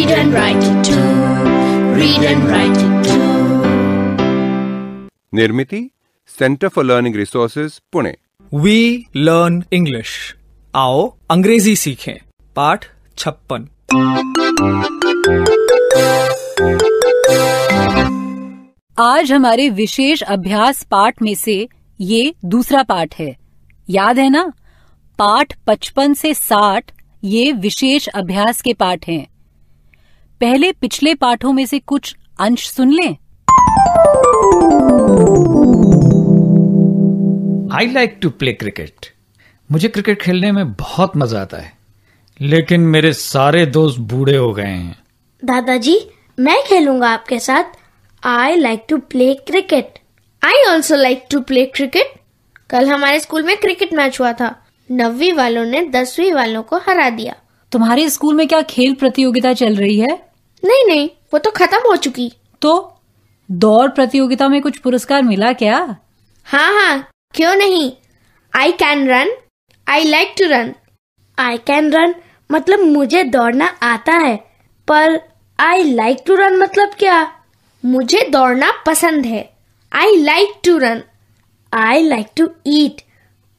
Read and write it too. Read and write it too. Nirmiti centre for learning resources Pune. We learn English. आओ अंग्रेजी सीखें। पाठ 56। आज हमारे विशेष अभ्यास पाठ में से ये दूसरा पाठ है। याद है ना, पाठ 55 से 60 ये विशेष अभ्यास के पाठ हैं। पहले पिछले पाठों में से कुछ अंश सुन लें। I like to play cricket. मुझे क्रिकेट खेलने में बहुत मजा आता है, लेकिन मेरे सारे दोस्त बूढ़े हो गए हैं। दादाजी, मैं खेलूंगा आपके साथ। I like to play cricket. I also like to play cricket. कल हमारे स्कूल में क्रिकेट मैच हुआ था। 9वीं वालों ने 10वीं वालों को हरा दिया। तुम्हारे स्कूल में क्या खेल प्रतियोगिता चल रही है? नहीं, वो तो खत्म हो चुकी। तो दौड़ प्रतियोगिता में कुछ पुरस्कार मिला क्या? हाँ, क्यों नहीं। I can run. I like to run. I can run मतलब मुझे दौड़ना आता है, पर I like to run मतलब क्या? मुझे दौड़ना पसंद है। I like to run. I like to eat.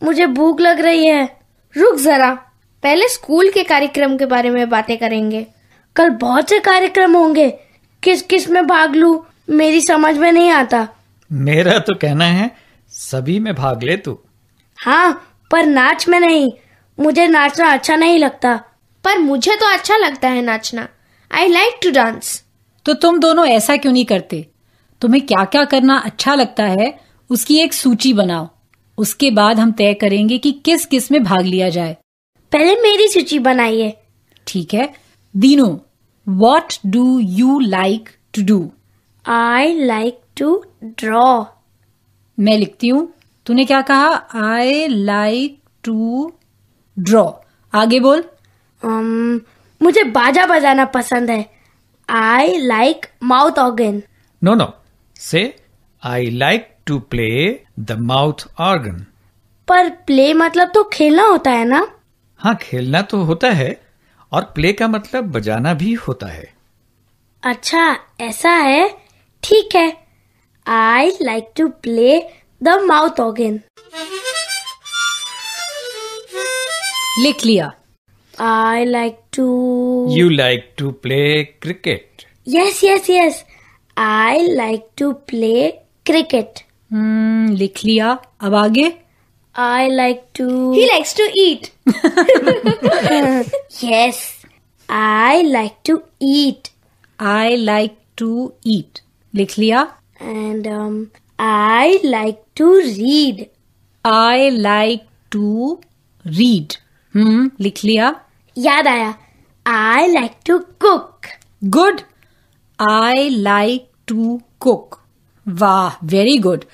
मुझे भूख लग रही है। रुक जरा, पहले स्कूल के कार्यक्रम के बारे में बातें करेंगे। कल बहुत से कार्यक्रम होंगे, किस में भाग लूं? मेरी समझ में नहीं आता। मेरा तो कहना है सभी में भाग ले तू। हाँ, पर नाच में नहीं। मुझे नाचना अच्छा नहीं लगता। पर मुझे तो अच्छा लगता है नाचना। I like to dance. तो तुम दोनों ऐसा क्यों नहीं करते? तुम्हें क्या क्या करना अच्छा लगता है उसकी एक सूची बनाओ। उसके बाद हम तय करेंगे कि किस किस में भाग लिया जाए। पहले मेरी सूची बनाइए। ठीक है। Dinu, what do you like to do? I like to draw. मैं लिखती हूँ। तूने क्या कहा? I like to draw. आगे बोल। मुझे बाजा बजाना पसंद है। I like mouth organ. No. Say I like to play the mouth organ. पर प्ले मतलब तो खेलना होता है ना? हाँ, खेलना तो होता है, और प्ले का मतलब बजाना भी होता है। अच्छा, ऐसा है। ठीक है। I like to play the mouth organ. लिख लिया। I like to... You like to play cricket. Yes. I like to play cricket. लिख लिया। अब आगे। I like to... He likes to eat. Yes. I like to eat. I like to eat. लिख लिया। And I like to read. I like to read. लिख लिया। याद आया। I like to cook. Good. I like to cook. वाह, very good.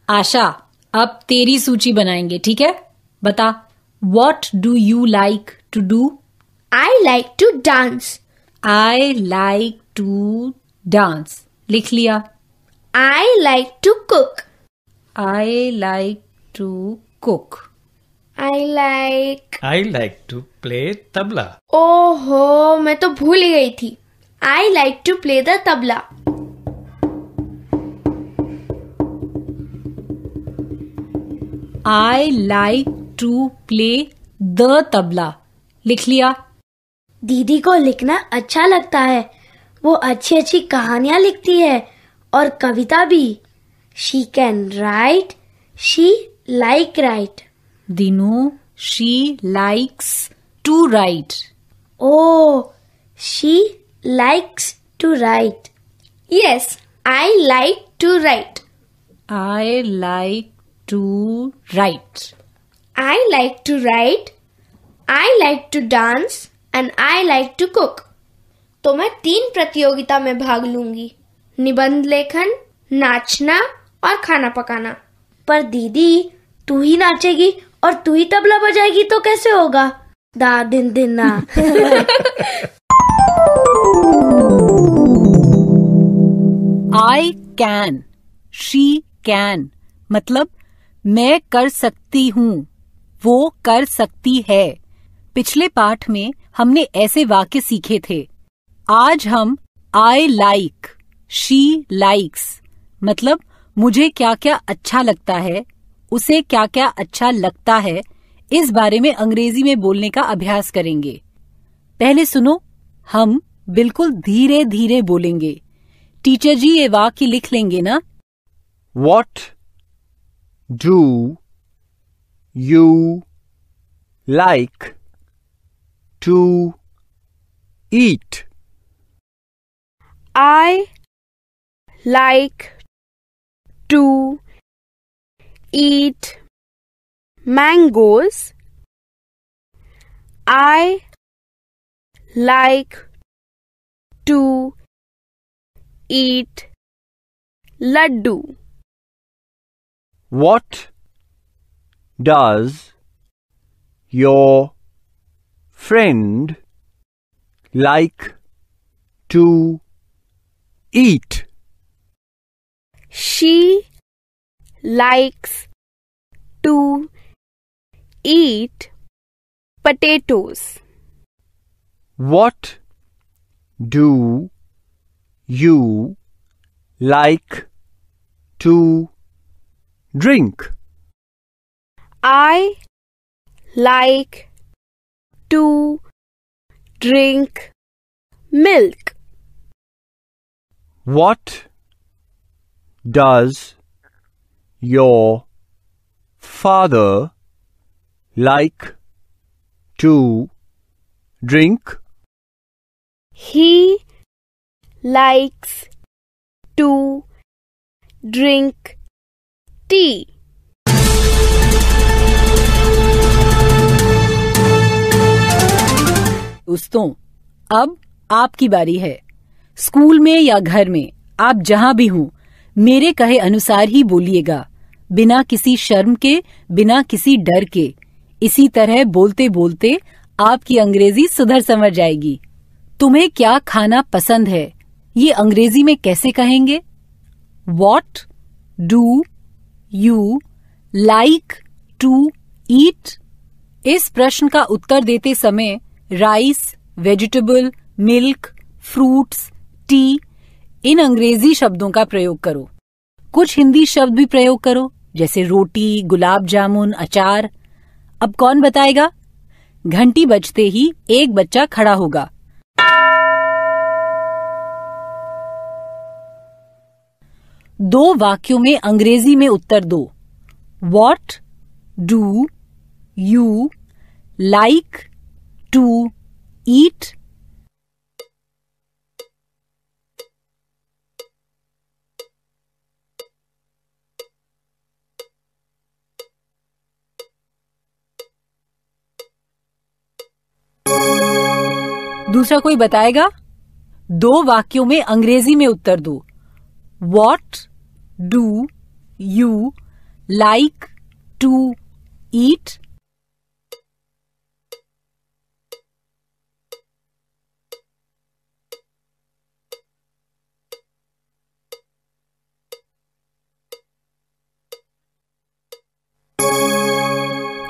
आशा, अब तेरी सूची बनाएंगे, ठीक है? बता, What do you like to do? I like to dance. I like to dance. लिख लिया। I like to cook. I like to cook. I like to play tabla. ओहो, मैं तो भूल ही गई थी। I like to play the tabla. I like to play the tabla. लिख लिया। दीदी को लिखना अच्छा लगता है। वो अच्छी कहानियां लिखती है और कविता भी। She can write. She like write. Dinu, she likes to write. Oh, she likes to write. Yes, I like to write. I like to write. I like to write. I like to dance and I like to cook. तो मैं 3 प्रतियोगिता में भाग लूंगी। निबंध लेखन, नाचना और खाना पकाना। पर दीदी, तू ही नाचेगी और तू ही तबला बजाएगी तो कैसे होगा? दा दिन दिन ना। I can, she can मतलब मैं कर सकती हूँ, वो कर सकती है। पिछले पाठ में हमने ऐसे वाक्य सीखे थे। आज हम I like, she likes मतलब मुझे क्या क्या अच्छा लगता है, उसे क्या क्या अच्छा लगता है, इस बारे में अंग्रेजी में बोलने का अभ्यास करेंगे। पहले सुनो, हम बिल्कुल धीरे धीरे बोलेंगे। टीचर जी ये वाक्य लिख लेंगे ना? What do you like to eat? I like to eat mangoes. I like to eat laddu. What does your friend like to eat? She likes to eat potatoes. What do you like to drink? I like to drink milk. What does your father like to drink? He likes to drink tea. दोस्तों, अब आपकी बारी है। School में या घर में, आप जहां भी हों, मेरे कहे अनुसार ही बोलिएगा, बिना किसी शर्म के, बिना किसी डर के। इसी तरह बोलते बोलते आपकी अंग्रेजी सुधर समझ जाएगी। तुम्हें क्या खाना पसंद है, ये अंग्रेजी में कैसे कहेंगे? What do you like to eat? इस प्रश्न का उत्तर देते समय rice, vegetable, milk, fruits, tea इन अंग्रेजी शब्दों का प्रयोग करो। कुछ हिंदी शब्द भी प्रयोग करो, जैसे रोटी, गुलाब जामुन, अचार। अब कौन बताएगा? घंटी बजते ही एक बच्चा खड़ा होगा। दो वाक्यों में अंग्रेजी में उत्तर दो। What do you like to eat? दूसरा कोई बताएगा? दो वाक्यों में अंग्रेजी में उत्तर दो। What do you like to eat?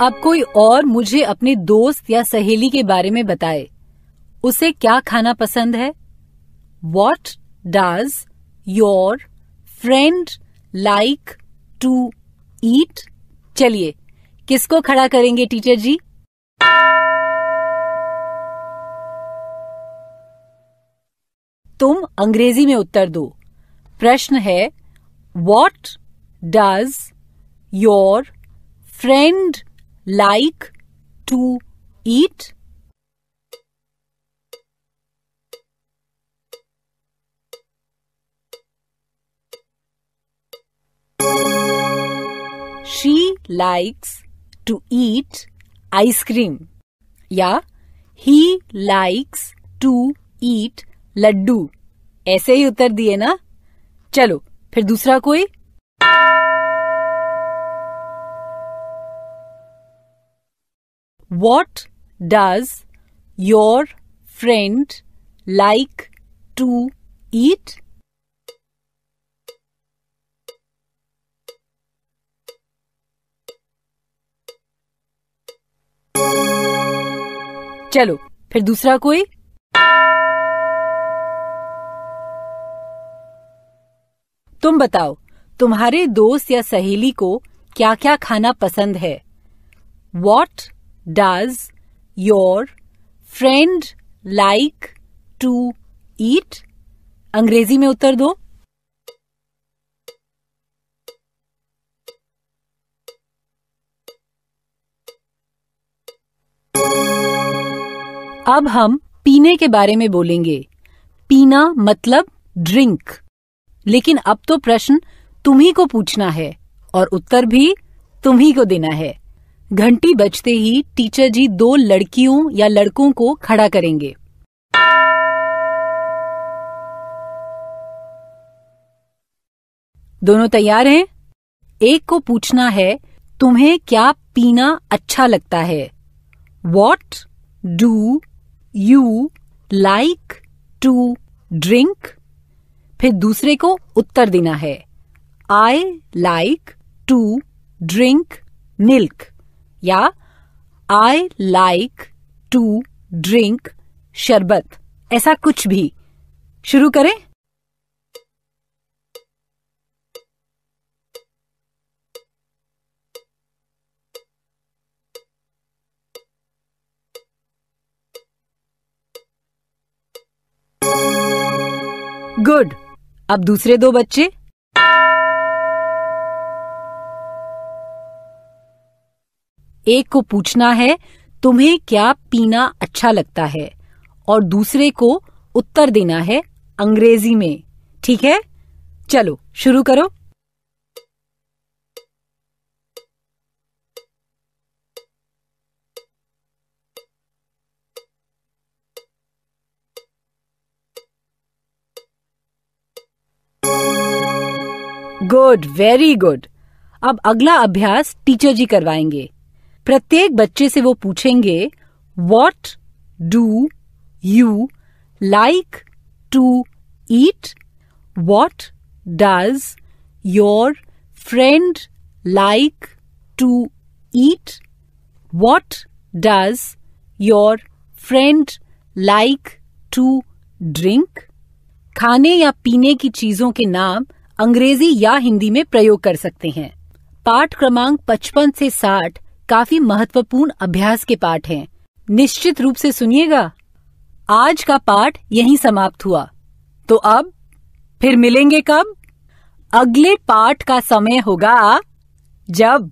अब कोई और मुझे अपने दोस्त या सहेली के बारे में बताए, उसे क्या खाना पसंद है? What does your friend like to eat? चलिए, किसको खड़ा करेंगे टीचर जी? तुम अंग्रेजी में उत्तर दो। प्रश्न है, What does your friend like to eat? She likes to eat ice cream या he likes to eat Laddu. ऐसे ही उत्तर दिए ना? चलो फिर दूसरा कोई। What does your friend like to eat? चलो फिर दूसरा कोई। तुम बताओ, तुम्हारे दोस्त या सहेली को क्या क्या खाना पसंद है? What does your friend like to eat? अंग्रेजी में उत्तर दो। अब हम पीने के बारे में बोलेंगे। पीना मतलब ड्रिंक। लेकिन अब तो प्रश्न तुम्ही को पूछना है और उत्तर भी तुम्ही को देना है। घंटी बजते ही टीचर जी 2 लड़कियों या लड़कों को खड़ा करेंगे। दोनों तैयार हैं? एक को पूछना है, तुम्हें क्या पीना अच्छा लगता है? What do you like to drink? फिर दूसरे को उत्तर देना है, I like to drink milk या I like to drink शरबत, ऐसा कुछ भी। शुरू करें? गुड। अब दूसरे 2 बच्चे। एक को पूछना है, तुम्हें क्या पीना अच्छा लगता है? और दूसरे को उत्तर देना है अंग्रेजी में। ठीक है, चलो शुरू करो। Good, very good. अब अगला अभ्यास टीचर जी करवाएंगे। प्रत्येक बच्चे से वो पूछेंगे, What do you like to eat? What does your friend like to eat? What does your friend like to drink? खाने या पीने की चीजों के नाम अंग्रेजी या हिंदी में प्रयोग कर सकते हैं। पाठ क्रमांक 55 से 60 काफी महत्वपूर्ण अभ्यास के पाठ हैं। निश्चित रूप से सुनिएगा। आज का पाठ यहीं समाप्त हुआ। तो अब फिर मिलेंगे कब? अगले पाठ का समय होगा जब